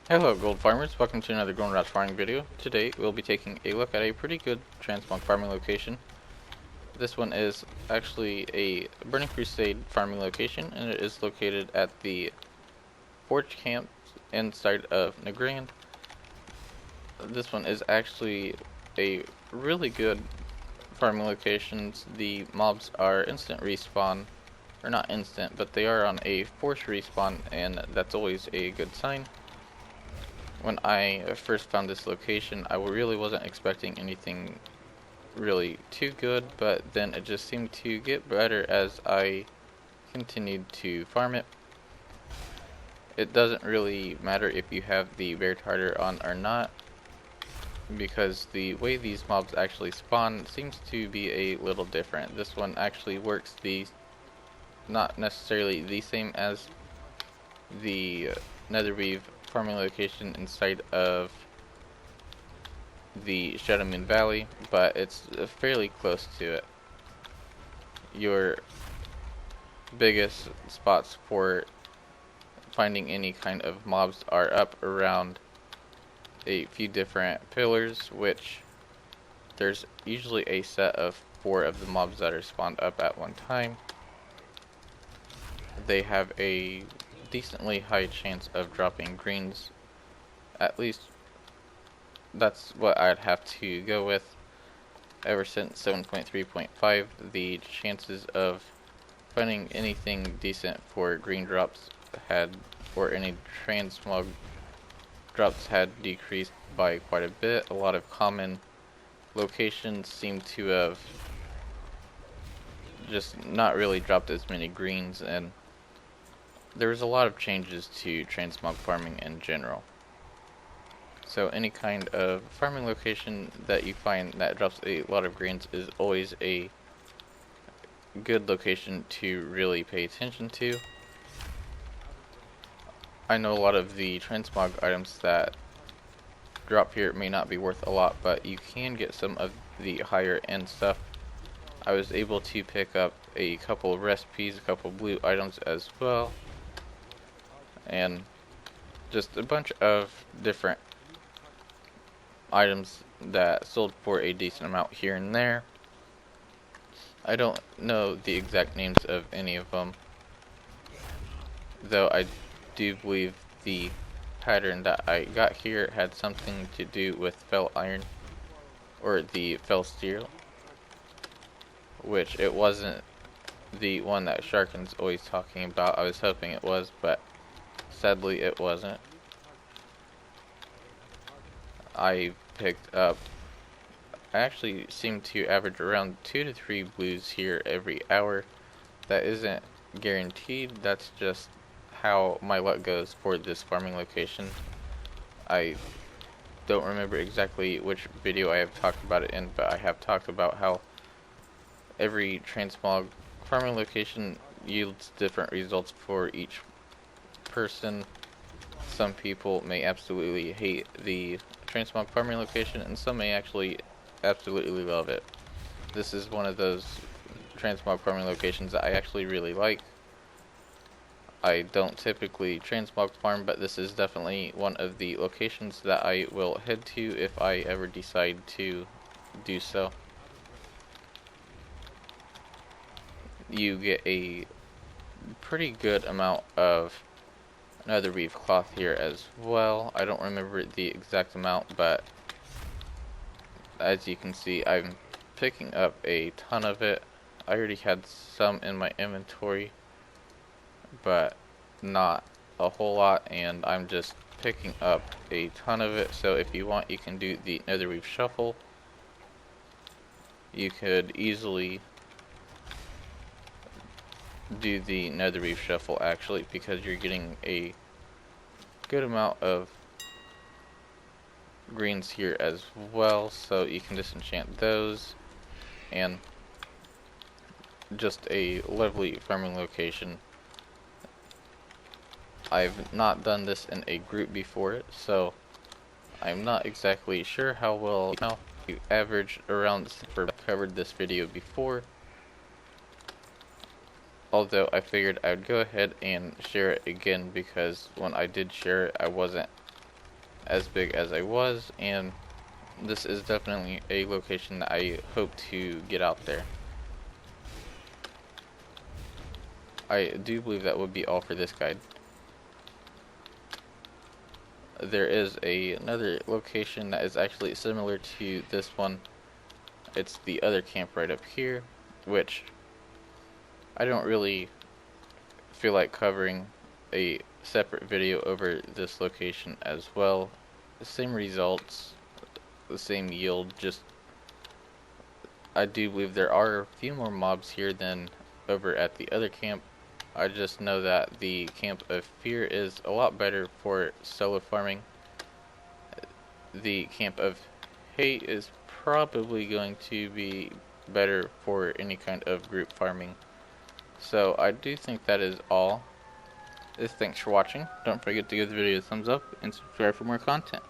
Hello gold farmers, welcome to another Grown Rats farming video. Today we'll be taking a look at a pretty good Transmog farming location. This one is actually a Burning Crusade farming location, and it is located at the Forge Camp inside of Nagrand. This one is actually a really good farming location. The mobs are instant respawn, or not instant, but they are on a force respawn, and that's always a good sign. When I first found this location, I really wasn't expecting anything really too good, but then it just seemed to get better as I continued to farm it. It doesn't really matter if you have the bear tartar on or not, because the way these mobs actually spawn seems to be a little different. This one actually works not necessarily the same as the Netherweave farming location inside of the Shadow Moon Valley, but it's fairly close to it. Your biggest spots for finding any kind of mobs are up around a few different pillars, which there's usually a set of 4 of the mobs that are spawned up at one time. They have a decently high chance of dropping greens. At least that's what I'd have to go with. Ever since 7.3.5, the chances of finding anything decent for green drops or any transmog drops had decreased by quite a bit. A lot of common locations seem to have just not really dropped as many greens, and there was a lot of changes to transmog farming in general. So any kind of farming location that you find that drops a lot of greens is always a good location to really pay attention to. I know a lot of the transmog items that drop here may not be worth a lot, but you can get some of the higher end stuff. I was able to pick up a couple of recipes, a couple of blue items as well, and just a bunch of different items that sold for a decent amount here and there. I don't know the exact names of any of them, though I do believe the pattern that I got here had something to do with fel iron, or the fel steel, which it wasn't the one that Sharkin's always talking about. I was hoping it was, but sadly it wasn't. I actually seem to average around 2 to 3 blues here every hour. That isn't guaranteed, that's just how my luck goes for this farming location. I don't remember exactly which video I have talked about it in, but I have talked about how every transmog farming location yields different results for each person. Some people may absolutely hate the transmog farming location, and some may actually absolutely love it. This is one of those transmog farming locations that I actually really like. I don't typically transmog farm, but this is definitely one of the locations that I will head to if I ever decide to do so. You get a pretty good amount of Netherweave cloth here as well. I don't remember the exact amount, but as you can see, I'm picking up a ton of it. I already had some in my inventory, but not a whole lot, and I'm just picking up a ton of it. So if you want, you can do the Netherweave shuffle. You could easily do the Netherweave shuffle actually, because you're getting a good amount of greens here as well, so you can disenchant those, and just a lovely farming location. I've not done this in a group before, so I'm not exactly sure how well you average around. I've covered this video before, although I figured I would go ahead and share it again, because when I did share it, I wasn't as big as I was, and this is definitely a location that I hope to get out there. I do believe that would be all for this guide. There is another location that is actually similar to this one. It's the other camp right up here, which I don't really feel like covering a separate video over this location as well. The same results, the same yield, just I do believe there are a few more mobs here than over at the other camp. I just know that the Camp of Fear is a lot better for solo farming. The Camp of Hate is probably going to be better for any kind of group farming. So I do think that is all. Thanks for watching. Don't forget to give the video a thumbs up and subscribe for more content.